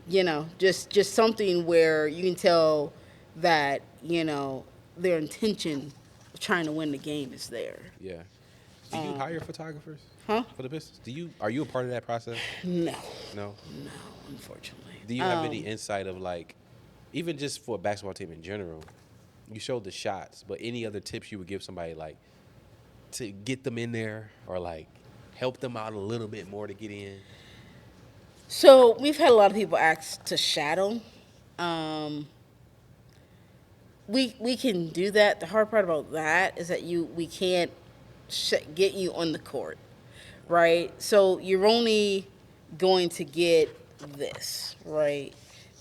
You know, just something where you can tell that their intention of trying to win the game is there. Yeah. Do you hire photographers? Huh? For the Pistons? Are you a part of that process? No, No. no, unfortunately. Do you have any insight of, like, even just for a basketball team in general, you showed the shots, but any other tips you would give somebody, like, to get them in there or, like, help them out a little bit more to get in? So we've had a lot of people ask to shadow. Um, we can do that. The hard part about that is that we can't get you on the court, right? So you're only going to get this, right?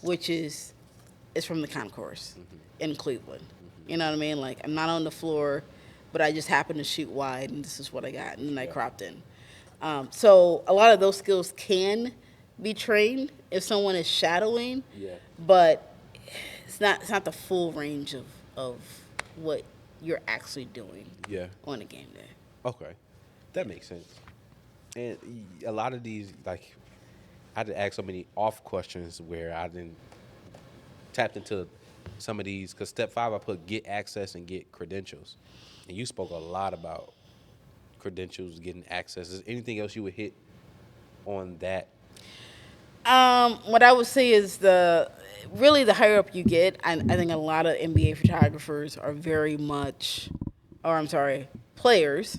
Which is from the concourse in Cleveland. You know what I mean? Like, I'm not on the floor, but I just happen to shoot wide, and this is what I got, and then I cropped in. So a lot of those skills can be trained if someone is shadowing, Yeah. but it's not the full range of what you're actually doing Yeah. on a game day. Okay. That makes sense. And a lot of these, like, I had to ask so many off questions where I didn't tapped into some of these, because step 5 I put get access and get credentials, and you spoke a lot about credentials, getting access. Is there anything else you would hit on that? What I would say is the higher up you get, I think a lot of NBA photographers are very much, or I'm sorry, players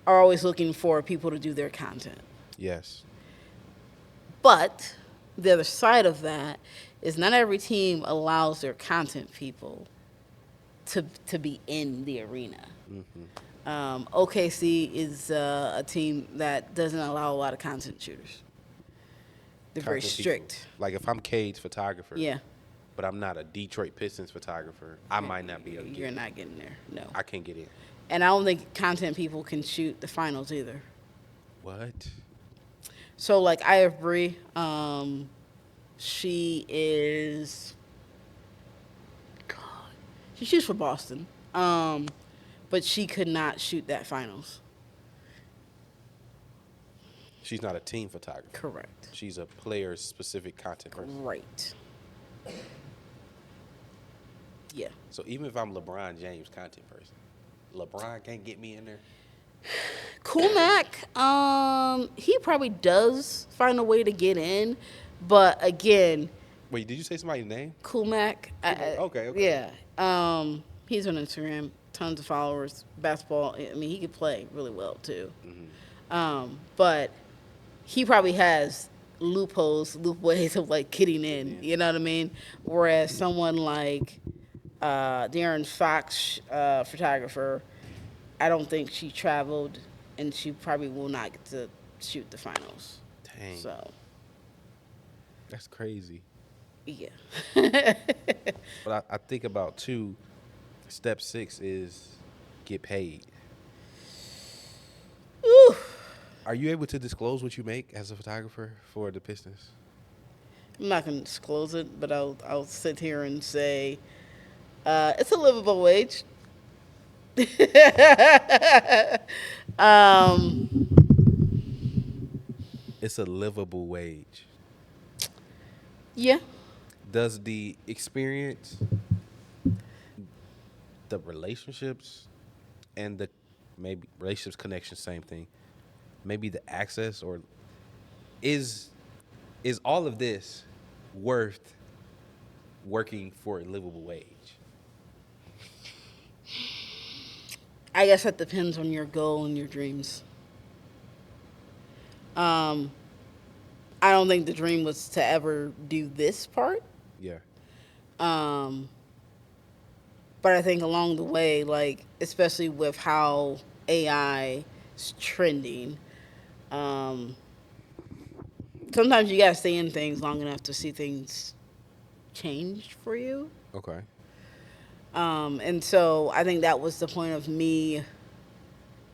are always looking for people to do their content. Yes. But the other side of that is not every team allows their content people to be in the arena. OKC is a team that doesn't allow a lot of content shooters. They're very Content people. strict. Like, if I'm Cade's photographer, Yeah, but I'm not a Detroit Pistons photographer, I might not be able to get you're in. not getting there. No, I can't get in. and I don't think content people can shoot the finals either. What? So like I have Bree, she is, God, she shoots for Boston, but she could not shoot that finals. She's not a team photographer. Correct. She's a player-specific content person. Right. Yeah. So even if I'm LeBron James content person, LeBron can't get me in there. Kumac, he probably does find a way to get in, but again, Wait, did you say somebody's name? Kumac. Okay. Yeah. He's on Instagram, tons of followers. Basketball. I mean, he could play really well too. But he probably has loop ways of like getting in. You know what I mean? Whereas someone like Darren Fox, photographer, I don't think she traveled, and she probably will not get to shoot the finals. Dang. So That's crazy. yeah. But I think about, too, step 6 is get paid. Ooh. Are you able to disclose what you make as a photographer for the Pistons? I'm not going to disclose it, but I'll sit here and say it's a livable wage. It's a livable wage. Yeah. Does the experience, the relationships, and the maybe relationships connection, same thing, maybe the access, or is all of this worth working for a livable wage? I guess that depends on your goal and your dreams. I don't think the dream was to ever do this part. Yeah. But I think along the way, like especially with how AI is trending, um, sometimes you gotta stay in things long enough to see things change for you. Okay. And so I think that was the point of me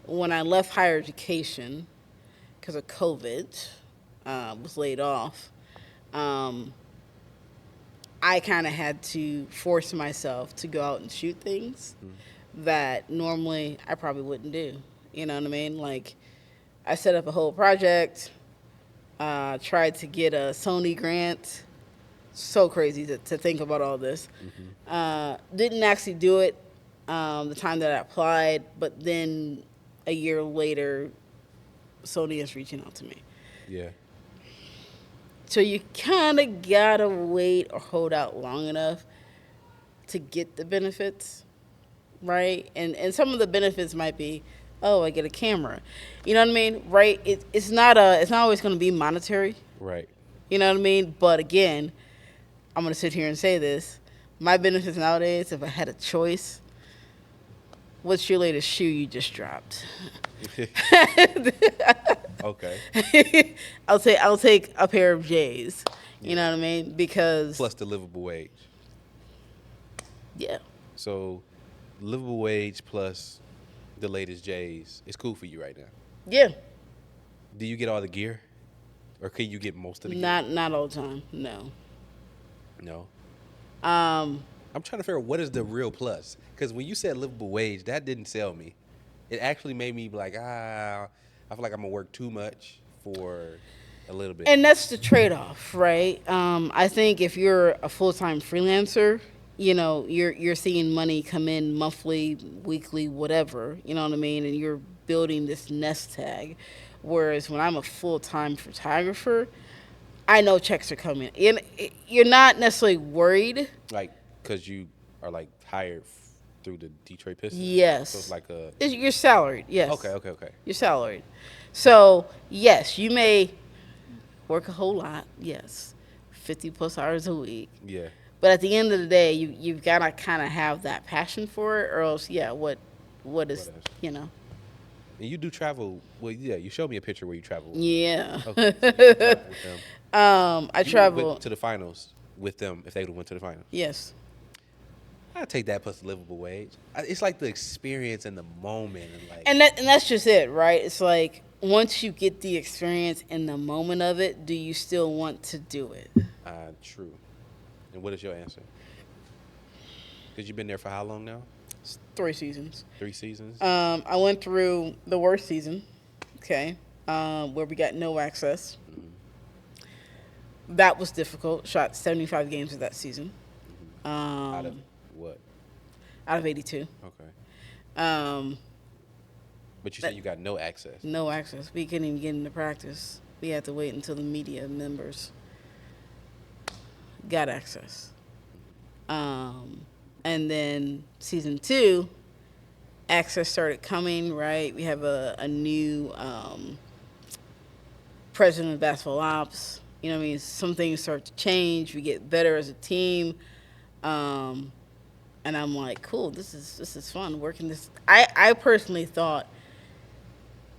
when I left higher education because of COVID, was laid off. Um, I kind of had to force myself to go out and shoot things that normally I probably wouldn't do. You know what I mean? Like, I set up a whole project, tried to get a Sony grant. So crazy to think about all this. Didn't actually do it the time that I applied, but then a year later, Sony is reaching out to me. Yeah. So you kind of gotta wait or hold out long enough to get the benefits, right? And some of the benefits might be, oh, I get a camera. You know what I mean? Right? It's not always gonna be monetary. Right. You know what I mean? But again, I'm gonna sit here and say this. My benefits nowadays, if I had a choice, what's your latest shoe you just dropped? Okay. I'll take a pair of J's. You know what I mean? Because Plus the livable wage. yeah. So, livable wage plus the latest J's is cool for you right now. Yeah. Do you get all the gear, or can you get most of the gear? Not all the time. No. No. Um I'm trying to figure out what is the real plus. Because when you said livable wage, that didn't sell me. It actually made me be like, I feel like I'm gonna work too much for a little bit. and that's the trade-off, right? I think if you're a full-time freelancer, you know, you're seeing money come in monthly, weekly, whatever, you know what I mean, and you're building this nest tag. Whereas when I'm a full-time photographer, I know checks are coming. And you're not necessarily worried. Like, because you are like hired through the Detroit Pistons. Yes. So it's like a. You're salaried, yes. Okay. You're salaried. So, yes, you may work a whole lot, yes, 50 plus hours a week. Yeah. But at the end of the day, you've got to kind of have that passion for it, or else, yeah, what is, else? you know? And you do travel. Well, yeah, you showed me a picture where you travel. Yeah. Okay. So you travel with them. I travel. To the finals with them if they would have went to the finals. Yes. I'd take that plus livable wage. It's like the experience and the moment and like. And that's just it, right? It's like once you get the experience in the moment of it, do you still want to do it? True. And what is your answer? Because you've been there for how long now? It's 3 seasons. 3 seasons? I went through the worst season, okay, where we got no access. That was difficult. Shot 75 games of that season. Out of what? Out of 82. Okay. Um, But you said you got no access. no access. We couldn't even get into practice. We had to wait until the media members got access. And then season 2, access started coming, right? We have a new president of basketball ops. You know what I mean? Some things start to change. We get better as a team. And I'm like, cool, this is fun working this. I personally thought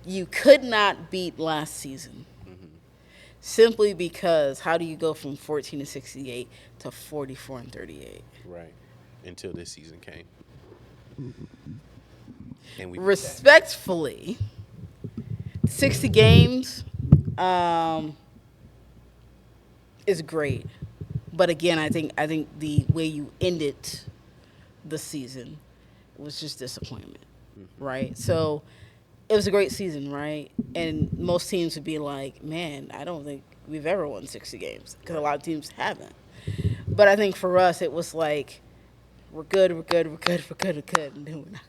you could not beat last season. Simply because how do you go from 14 to 68 to 44 and 38? Right. Until this season came. And we Respectfully, 60 games is great. But again, I think the way you ended the season was just disappointment, right? So it was a great season, right? And most teams would be like, man, I don't think we've ever won 60 games because a lot of teams haven't. But I think for us, it was like, we're good. And then we're not.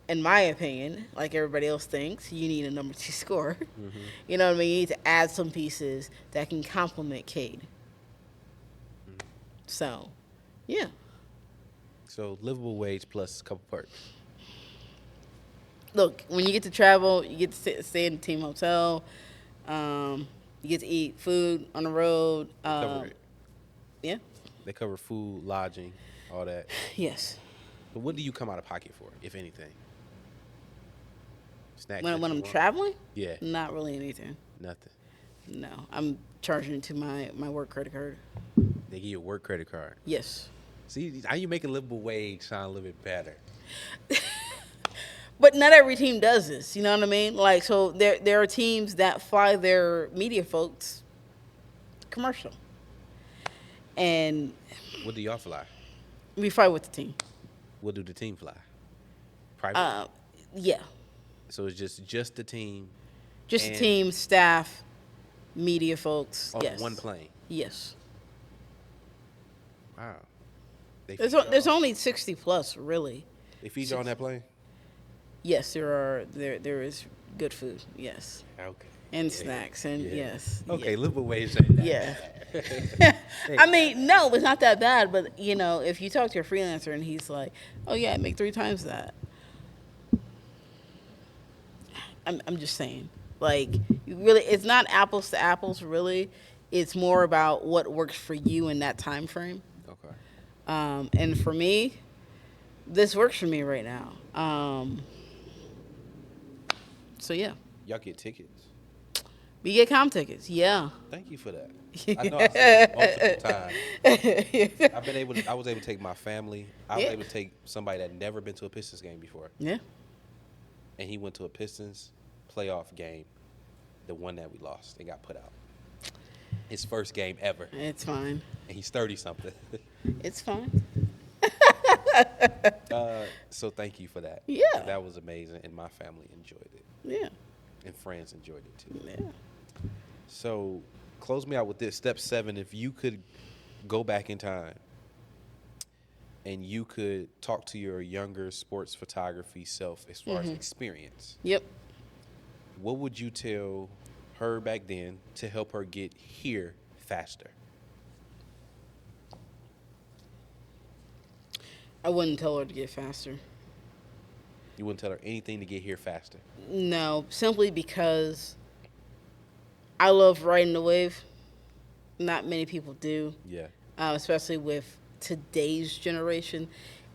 In my opinion, like everybody else thinks, you need a number 2 scorer. You know what I mean? You need to add some pieces that can complement Cade. So, yeah. So livable wage plus a couple perks. Look, when you get to travel, you get to stay in the team hotel. You get to eat food on the road. Cover it. Yeah. They cover food, lodging, all that. Yes. But what do you come out of pocket for, if anything? Snacks When that when you I'm want? traveling, Yeah, not really anything. nothing. No, I'm charging it to my work credit card. They give you a work credit card. Yes. See, how you making livable wage sound a little bit better? But not every team does this. You know what I mean? Like, so there are teams that fly their media folks commercial, and What do y'all fly? we fly with the team. What do the team fly? Private. Uh, yeah, So it's just the team just the and team, staff, media folks. on Yes. one plane. Yes. Wow. They There's feed there's y'all. only 60 plus really. They feed you on that plane. Yes, there is good food. Yes, Okay. and Yeah, snacks and yeah. yes. Okay, yeah. livable wage. Ain't that Yeah. bad. I mean, no, it's not that bad. But you know, if you talk to a freelancer and he's like, "Oh yeah, I make 3 times that," I'm just saying, like, you really, it's not apples to apples. Really, it's more about what works for you in that time frame. Okay. And for me, this works for me right now. So yeah, Y'all get tickets. we get com tickets. Yeah. Thank you for that. I know I said it multiple times. I was able to take my family. I was Yeah. able to take somebody that never been to a Pistons game before, Yeah. and he went to a Pistons playoff game, the one that we lost and got put out. His first game ever, It's fine. and he's 30 something. It's fine. So thank you for that. Yeah. That was amazing, and my family enjoyed it, Yeah. and friends enjoyed it too. Yeah. So close me out with this. Step 7, if you could go back in time and you could talk to your younger sports photography self as far as experience, Yep. what would you tell her back then to help her get here faster? I wouldn't tell her to get faster. You wouldn't tell her anything to get here faster. No, simply because I love riding the wave. Not many people do, Yeah. especially with today's generation.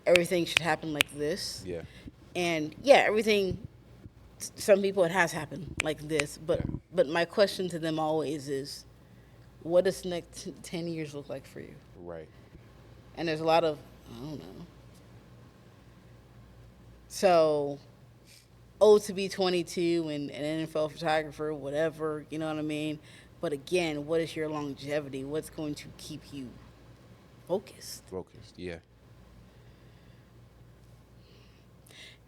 Everything should happen like this. Yeah. And yeah, everything. Some people it has happened like this, but Yeah. but my question to them always is, what does the next 10 years look like for you? Right. And there's a lot of I don't know. So, to be 22 and an NFL photographer, whatever, you know what I mean? But again, what is your longevity? What's going to keep you focused? Focused. Yeah.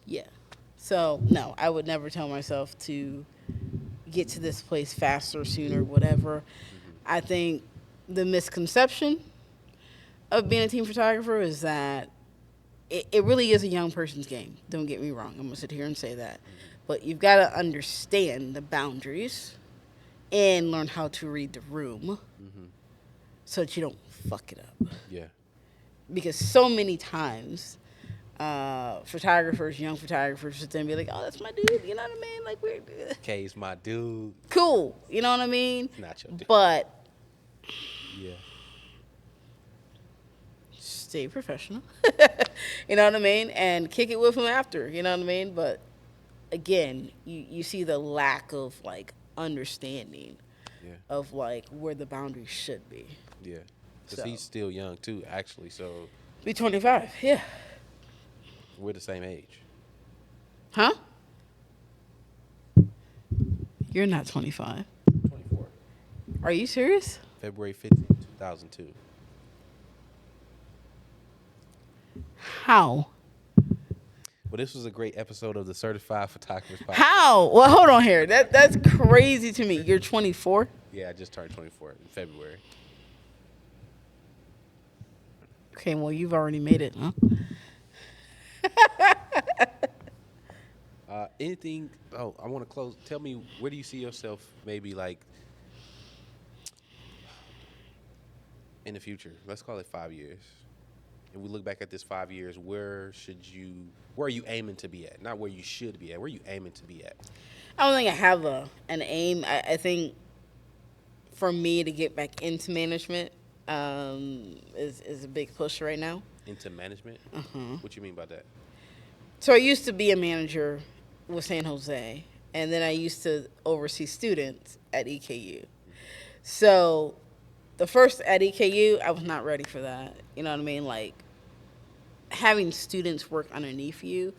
Yeah. So, no, I would never tell myself to get to this place faster, sooner, whatever. I think the misconception of being a team photographer is that it really is a young person's game. Don't get me wrong. I'm going to sit here and say that. But you've got to understand the boundaries and learn how to read the room so that you don't fuck it up. Yeah. Because so many times, photographers, young photographers, sit there and be like, "Oh, that's my dude." You know what I mean? Like, we're Kay's my dude. cool. You know what I mean? Not your dude. But Yeah. stay professional. You know what I mean? And kick it with him after. You know what I mean? But again, you see the lack of like understanding Yeah. of like where the boundaries should be. Yeah. Because So. he's still young too, actually. So Be 25. Yeah. we're the same age. Huh? You're not 25. 24. Are you serious? February 15th, 2002. How? Well, this was a great episode of the Certified Photographers Podcast. How? Well, hold on here. That's crazy to me. You're 24? Yeah, I just turned 24 in February. Okay, well, you've already made it, huh? Anything? Oh, I want to close. Tell me, where do you see yourself maybe like in the future? Let's call it 5 years. If we look back at this 5 years, where are you aiming to be at? Not where you should be at. Where are you aiming to be at? I don't think I have an aim. I think for me to get back into management is a big push right now. Into management? What you mean by that? So I used to be a manager with San Jose, and then I used to oversee students at EKU. So the first at EKU, I was not ready for that. You know what I mean? Like having students work underneath you,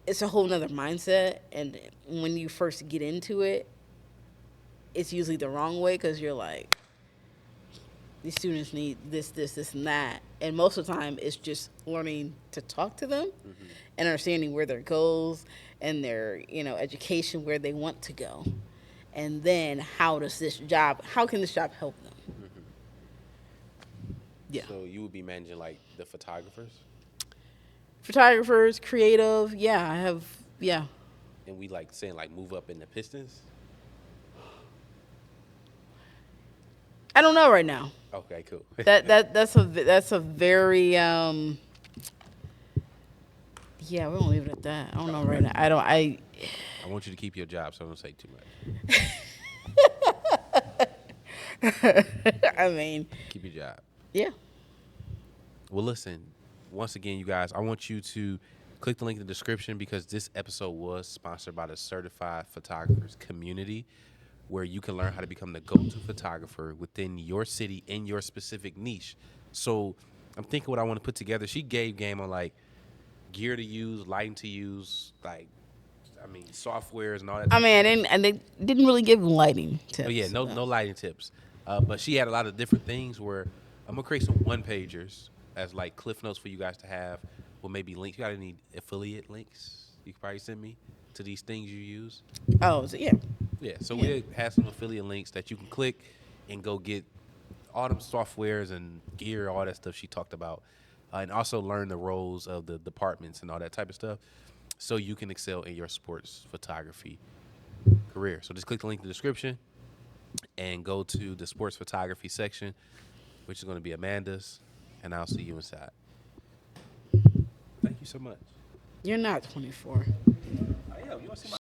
it's a whole nother mindset. And when you first get into it, it's usually the wrong way because you're like, these students need this, and that. And most of the time, it's just learning to talk to them and understanding where their goals and their, education, where they want to go. And then how can this job help them? Yeah. So you would be managing like the photographers, Photographers, creative, yeah, I have, yeah. and we like saying like move up in the Pistons. I don't know right now. Okay, cool. That's a very yeah, we're gonna leave it at that. I don't know right now. I I want you to keep your job, so don't say too much. I mean, Keep your job. yeah. Well, listen, once again, you guys, I want you to click the link in the description because this episode was sponsored by the Certified Photographers Community, where you can learn how to become the go-to photographer within your city in your specific niche. So I'm thinking what I want to put together. She gave game on like gear to use, lighting to use, like, I mean, softwares and all that. I mean, and they didn't really give lighting tips. Oh yeah, no lighting tips. But she had a lot of different things where I'm gonna create some one pagers as like cliff notes for you guys to have, with maybe links. You got any affiliate links you can probably send me to these things you use? Oh, so yeah. Yeah, so we have some affiliate links that you can click and go get all them softwares and gear, all that stuff she talked about, and also learn the roles of the departments and all that type of stuff, so you can excel in your sports photography career. So just click the link in the description and go to the sports photography section, which is going to be Amanda's, and I'll see you inside. Thank you so much. You're not 24. I am. You want to see my